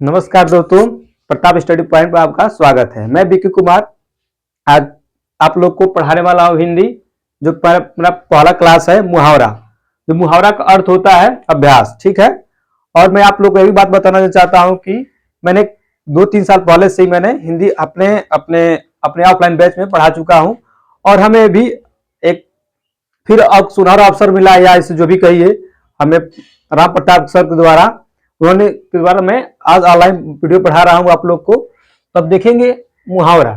नमस्कार दोस्तों, Pratap study point पर आपका स्वागत है। मैं बीके कुमार आज आप लोग को पढ़ाने वाला हूँ हिंदी। जो मेरा पहला क्लास है मुहावरा। जो मुहावरा का अर्थ होता है अभ्यास, ठीक है। और मैं आप लोग को यही बात बताना चाहता हूँ कि मैंने 2-3 साल पहले से ही मैंने हिंदी अपने अपने अपने ऑफलाइन बैच में पढ़ा चुका हूँ। और हमें भी एक फिर अब सुनहरा अवसर मिला, या इसे जो भी कहिए, हमें राम प्रताप सर के द्वारा उन्होंने के द्वारा मैं आज ऑनलाइन वीडियो पढ़ा रहा हूं आप लोग को। तब देखेंगे मुहावरा।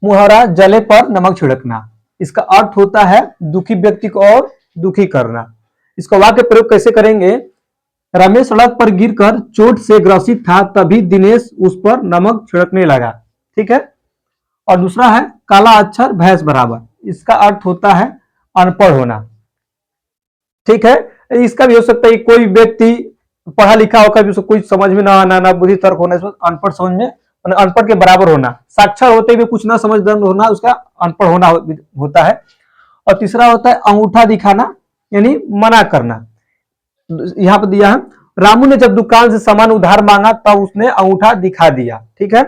मुहावरा जले पर नमक छिड़कना। इसका अर्थ होता है दुखी व्यक्ति को और दुखी करना। इसका वाक्य प्रयोग कैसे करेंगे? रमेश सड़क पर गिरकर चोट से ग्रसित था, तभी दिनेश उस पर नमक छिड़कने लगा। ठीक है। और दूसरा है काला अक्षर भैंस बराबर। इसका अर्थ होता है अनपढ़ होना। ठीक है। इसका भी हो सकता है कोई व्यक्ति पढ़ा लिखा होकर भी उसको कुछ समझ में ना आना, ना बुद्धि तर्क होना, अनपढ़ समझ में, अनपढ़ के बराबर होना। साक्षर होते हुए कुछ ना समझ होना, उसका अनपढ़ होना होता है। और तीसरा होता है अंगूठा दिखाना, यानी मना करना। यहां पर दिया है, रामू ने जब दुकान से सामान उधार मांगा तब उसने अंगूठा दिखा दिया। ठीक है।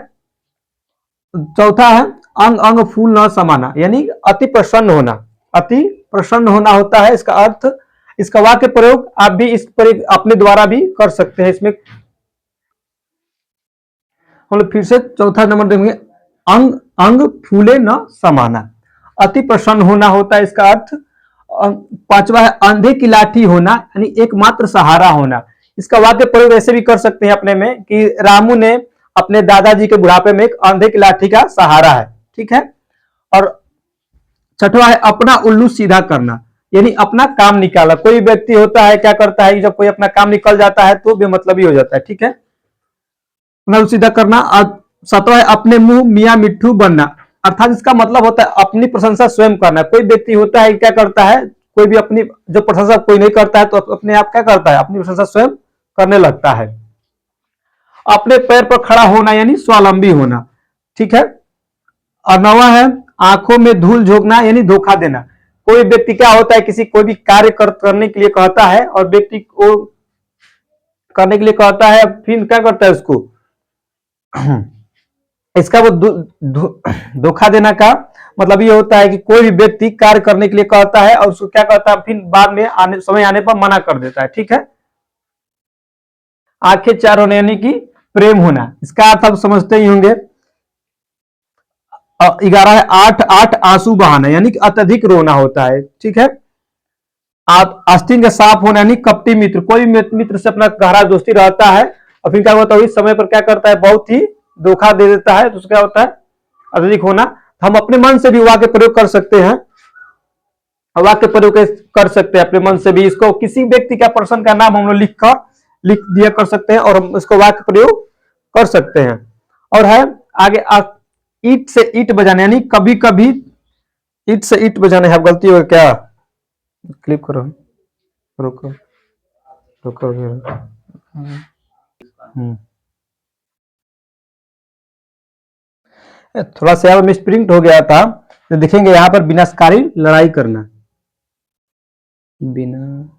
चौथा है अंग अंग फूल न समाना, यानी अति प्रसन्न होना। अति प्रसन्न होना होता है इसका अर्थ। इसका वाक्य प्रयोग आप भी इस पर अपने द्वारा भी कर सकते हैं। इसमें हम लोग फिर से चौथा नंबर देंगे, अंग अंग फूले न समाना। अति प्रसन्न होना होता है इसका अर्थ। पांचवा है अंधे की लाठी होना, यानी एकमात्र सहारा होना। इसका वाक्य प्रयोग ऐसे भी कर सकते हैं अपने में कि रामू ने अपने दादाजी के बुढ़ापे में एक अंधे की लाठी का सहारा है। ठीक है। और छठवा है अपना उल्लू सीधा करना, यानी अपना काम निकाला। कोई व्यक्ति होता है क्या करता है कि जब कोई अपना काम निकल जाता है तो बेमतलबी हो जाता है। ठीक है। अपना उल्लू सीधा करना। सातवां है अपने मुंह मियाँ मिट्ठू बनना, अर्थात इसका मतलब होता है अपनी प्रशंसा स्वयं करना। कोई व्यक्ति होता है क्या करता है, कोई भी अपनी जो प्रशंसा कोई नहीं करता है तो अपने आप क्या करता है, अपनी प्रशंसा स्वयं करने लगता है। अपने पैर पर खड़ा होना, यानी स्वावलंबी होना। ठीक है। और नौवा है आंखों में धूल झोंकना, यानी धोखा देना। कोई व्यक्ति क्या होता है, किसी कोई भी कार्य करने के लिए कहता है और व्यक्ति को करने के लिए कहता है, फिर क्या करता है उसको इसका वो धोखा देना का मतलब ये होता है कि कोई भी व्यक्ति कार्य करने के लिए कहता है और उसको क्या कहता है, फिर बाद में समय आने पर मना कर देता है। ठीक है। आंखें चार होने, यानी कि प्रेम होना। इसका अर्थ आप समझते ही होंगे। 11 है आठ आठ आंसू बहाना, यानी कि अत्यधिक रोना होता है। ठीक है। आप आस्तीन का साफ होना, यानी कपटी मित्र। कोई मित्र से अपना गहरा दोस्ती रहता है और फिर क्या होता है, इस समय पर क्या करता है, बहुत ही धोखा दे देता है, तो क्या होता है अत्यधिक होना। हम अपने मन से भी वाक्य प्रयोग कर सकते हैं। वाक्य प्रयोग कर सकते हैं अपने मन से भी। इसको किसी व्यक्ति का पर्सन का नाम हम लोग लिख दिया कर सकते हैं और हम इसको वाक्य प्रयोग कर सकते हैं। और है आगे ईट से ईट बजाना, यानी कभी कभी ईट से ईट बजाना है। गलती हो क्या, क्लिप करो, रुको रुको। थोड़ा सा यहाँ मिस प्रिंट हो गया था, तो देखेंगे यहाँ पर विनाशकारी लड़ाई करना। विनाशकारी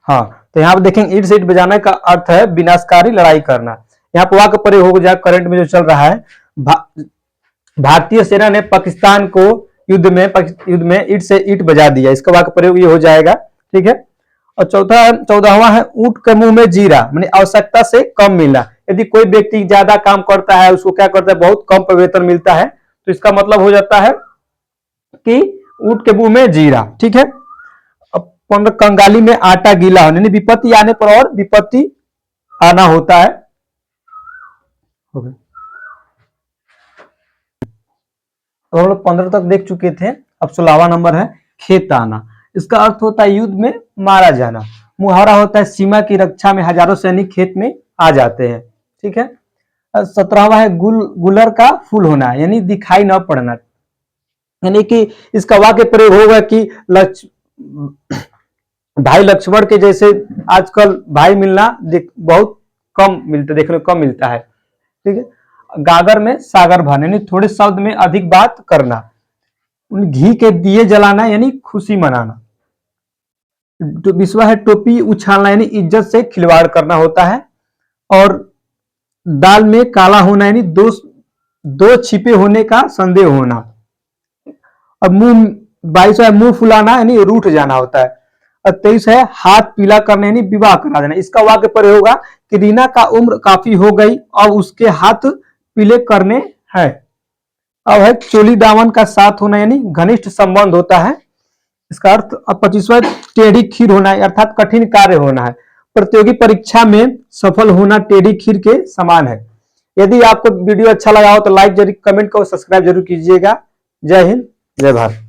हाँ, तो यहाँ पर देखेंगे ईट से ईट बजाने का अर्थ है विनाशकारी लड़ाई करना। यहाँ पर वाक्य प्रयोग हो जाए करंट में जो चल रहा है, भारतीय सेना ने पाकिस्तान को युद्ध में ईट से ईट बजा दिया। इसका वाक्य प्रयोग ये हो जाएगा। ठीक है। और चौदहवा है ऊंट के मुंह में जीरा, मानी आवश्यकता से कम मिला। यदि कोई व्यक्ति ज्यादा काम करता है, उसको क्या करता है, बहुत कम वेतन मिलता है, तो इसका मतलब हो जाता है कि ऊंट के मुंह में जीरा। ठीक है। कंगाली में आटा गीला होने, विपत्ति आने पर और विपत्ति आना होता है। तो हम लोग 15 तक देख चुके थे। अब 16वां नंबर है खेत आना। इसका अर्थ होता है युद्ध में मारा जाना। मुहावरा होता है सीमा की रक्षा में हजारों सैनिक खेत में आ जाते हैं। ठीक है। 17वां है गुलर का फूल होना, यानी दिखाई न पड़ना। यानी कि इसका वाक्य प्रयोग होगा कि भाई लक्ष्मण के जैसे आजकल भाई मिलना बहुत कम मिलता, देखने को कम मिलता है। ठीक है। गागर में सागर भरना, यानी थोड़े शब्द में अधिक बात करना। घी के दिए जलाना यानी खुशी मनाना। विश्वा है टोपी उछालना यानी इज्जत से खिलवाड़ करना होता है। और दाल में काला होना यानी दो छिपे होने का संदेह होना। अब 22 है मुंह फुलाना यानी रूठ जाना होता है। और 23 है हाथ पीला करना यानी विवाह करा देना। इसका वाक्य प्रयोग होगा कि रीना का उम्र काफी हो गई और उसके हाथ पीले करने हैं। अब है चोली दामन का साथ होना यानी घनिष्ठ संबंध होता है। इसका अर्थ। अब 25वां टेढ़ी खीर होना है अर्थात कठिन कार्य होना है। प्रतियोगी परीक्षा में सफल होना टेढ़ी खीर के समान है। यदि आपको वीडियो अच्छा लगा हो तो लाइक जरूर, कमेंट को सब्सक्राइब जरूर कीजिएगा। जय हिंद, जय भारत।